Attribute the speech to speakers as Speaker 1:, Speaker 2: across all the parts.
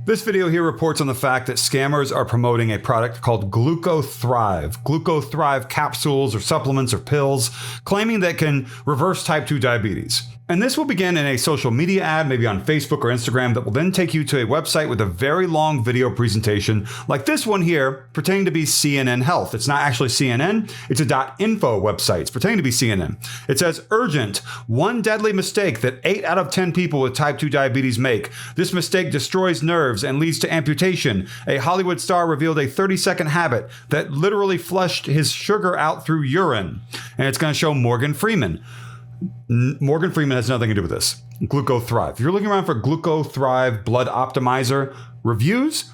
Speaker 1: This video here reports on the fact that scammers are promoting a product called Gluco Thrive capsules or supplements or pills, claiming that can reverse type 2 diabetes. And this will begin in a social media ad, maybe on Facebook or Instagram, that will then take you to a website with a very long video presentation, like this one here, pretending to be CNN Health. It's not actually CNN, it's a .info website. It's pretending to be CNN. It says, urgent, one deadly mistake that 8 out of 10 people with type 2 diabetes make. This mistake destroys nerves and leads to amputation. A Hollywood star revealed a 30-second habit that literally flushed his sugar out through urine. And it's going to show Morgan Freeman. Morgan Freeman has nothing to do with this. Gluco Thrive. If you're looking around for Gluco Thrive Blood Optimizer reviews,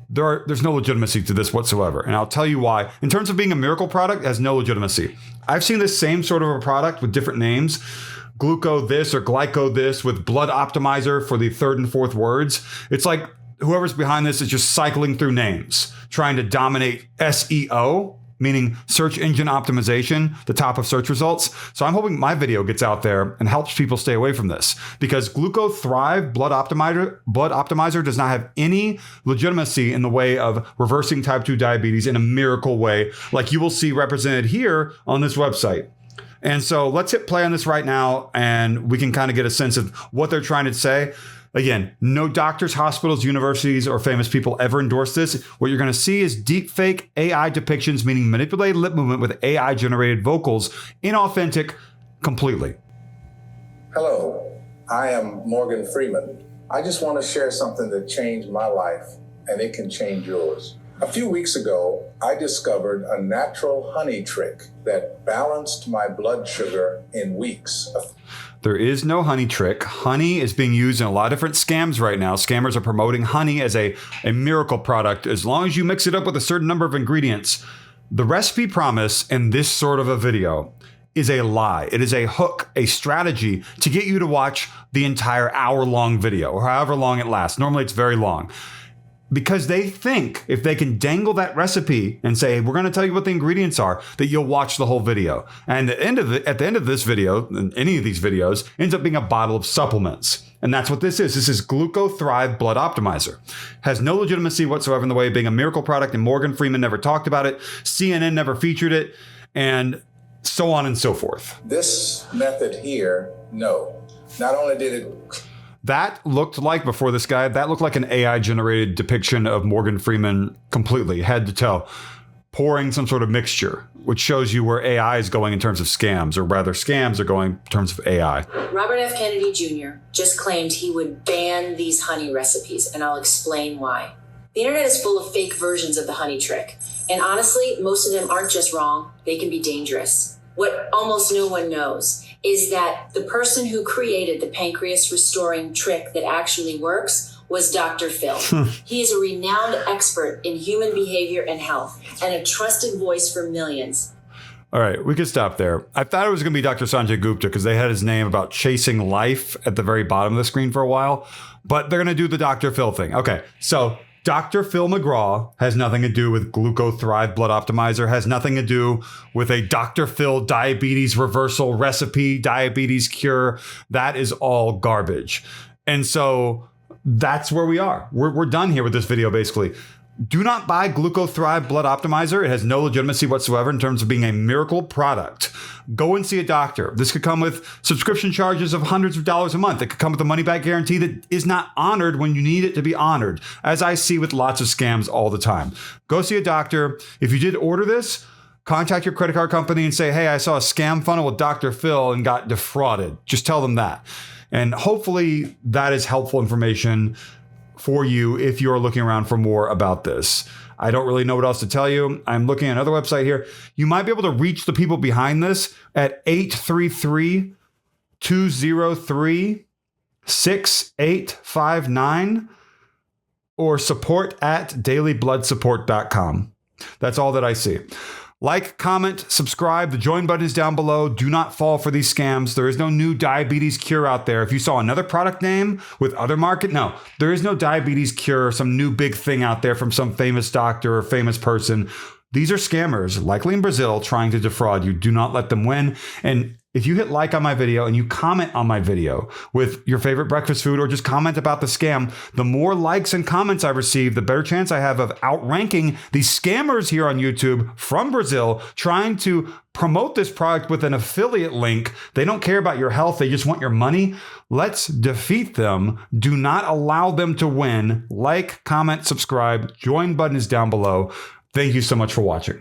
Speaker 1: there's no legitimacy to this whatsoever. And I'll tell you why. In terms of being a miracle product, it has no legitimacy. I've seen this same sort of a product with different names. Gluco this or Glyco this with Blood Optimizer for the third and fourth words. It's like whoever's behind this is just cycling through names, trying to dominate SEO, meaning search engine optimization, the top of search results. So I'm hoping my video gets out there and helps people stay away from this, because Gluco Thrive Blood Optimizer does not have any legitimacy in the way of reversing type 2 diabetes in a miracle way, like you will see represented here on this website. And so let's hit play on this right now, and we can kind of get a sense of what they're trying to say. Again, no doctors, hospitals, universities, or famous people ever endorse this. What you're going to see is deepfake AI depictions, meaning manipulated lip movement with AI-generated vocals, inauthentic completely.
Speaker 2: Hello, I am Morgan Freeman. I just want to share something that changed my life, and it can change yours. A few weeks ago, I discovered a natural honey trick that balanced my blood sugar in weeks.
Speaker 1: There is no honey trick. Honey is being used in a lot of different scams right now. Scammers are promoting honey as a miracle product as long as you mix it up with a certain number of ingredients. The recipe promise in this sort of a video is a lie. It is a hook, a strategy to get you to watch the entire hour-long video or however long it lasts. Normally it's very long. Because they think if they can dangle that recipe and say, we're going to tell you what the ingredients are, that you'll watch the whole video. And at the end of this video, and any of these videos, ends up being a bottle of supplements. And that's what this is. This is Gluco Thrive Blood Optimizer. Has no legitimacy whatsoever in the way of being a miracle product, and Morgan Freeman never talked about it. CNN never featured it, and so on and so forth.
Speaker 2: This method here, no. Not only did it...
Speaker 1: That looked like, before this guy, that looked like an AI-generated depiction of Morgan Freeman completely, head to toe, pouring some sort of mixture, which shows you where AI is going in terms of scams, or rather scams are going in terms of AI.
Speaker 3: Robert F. Kennedy Jr. just claimed he would ban these honey recipes, and I'll explain why. The internet is full of fake versions of the honey trick, and honestly, most of them aren't just wrong, they can be dangerous. What almost no one knows is that the person who created the pancreas restoring trick that actually works was Dr. Phil. He is a renowned expert in human behavior and health, and a trusted voice for millions.
Speaker 1: All right, we could stop there. I thought it was going to be Dr. Sanjay Gupta because they had his name about chasing life at the very bottom of the screen for a while, but they're going to do the Dr. Phil thing. Okay, so Dr. Phil McGraw has nothing to do with Gluco Thrive Blood Optimizer, has nothing to do with a Dr. Phil diabetes reversal recipe, diabetes cure. That is all garbage. And so that's where we are. We're done here with this video, basically. Do not buy Gluco Thrive Blood Optimizer. It has no legitimacy whatsoever in terms of being a miracle product. Go and see a doctor. This could come with subscription charges of hundreds of dollars a month. It could come with a money-back guarantee that is not honored when you need it to be honored, as I see with lots of scams all the time. Go see a doctor. If you did order this, contact your credit card company and say, hey, I saw a scam funnel with Dr. Phil and got defrauded. Just tell them that. And hopefully that is helpful information for you if you're looking around for more about this. I don't really know what else to tell you. I'm looking at another website here. You might be able to reach the people behind this at 833-203-6859 or support@dailybloodsupport.com. That's all that I see. Like, comment, subscribe. The join button is down below. Do not fall for these scams. There is no new diabetes cure out there. If you saw another product name with other market, no, there is no diabetes cure, some new big thing out there from some famous doctor or famous person. These are scammers, likely in Brazil, trying to defraud you. Do not let them win. And if you hit like on my video and you comment on my video with your favorite breakfast food or just comment about the scam, the more likes and comments I receive, the better chance I have of outranking these scammers here on YouTube from Brazil trying to promote this product with an affiliate link. They don't care about your health. They just want your money. Let's defeat them. Do not allow them to win. Like, comment, subscribe. Join button is down below. Thank you so much for watching.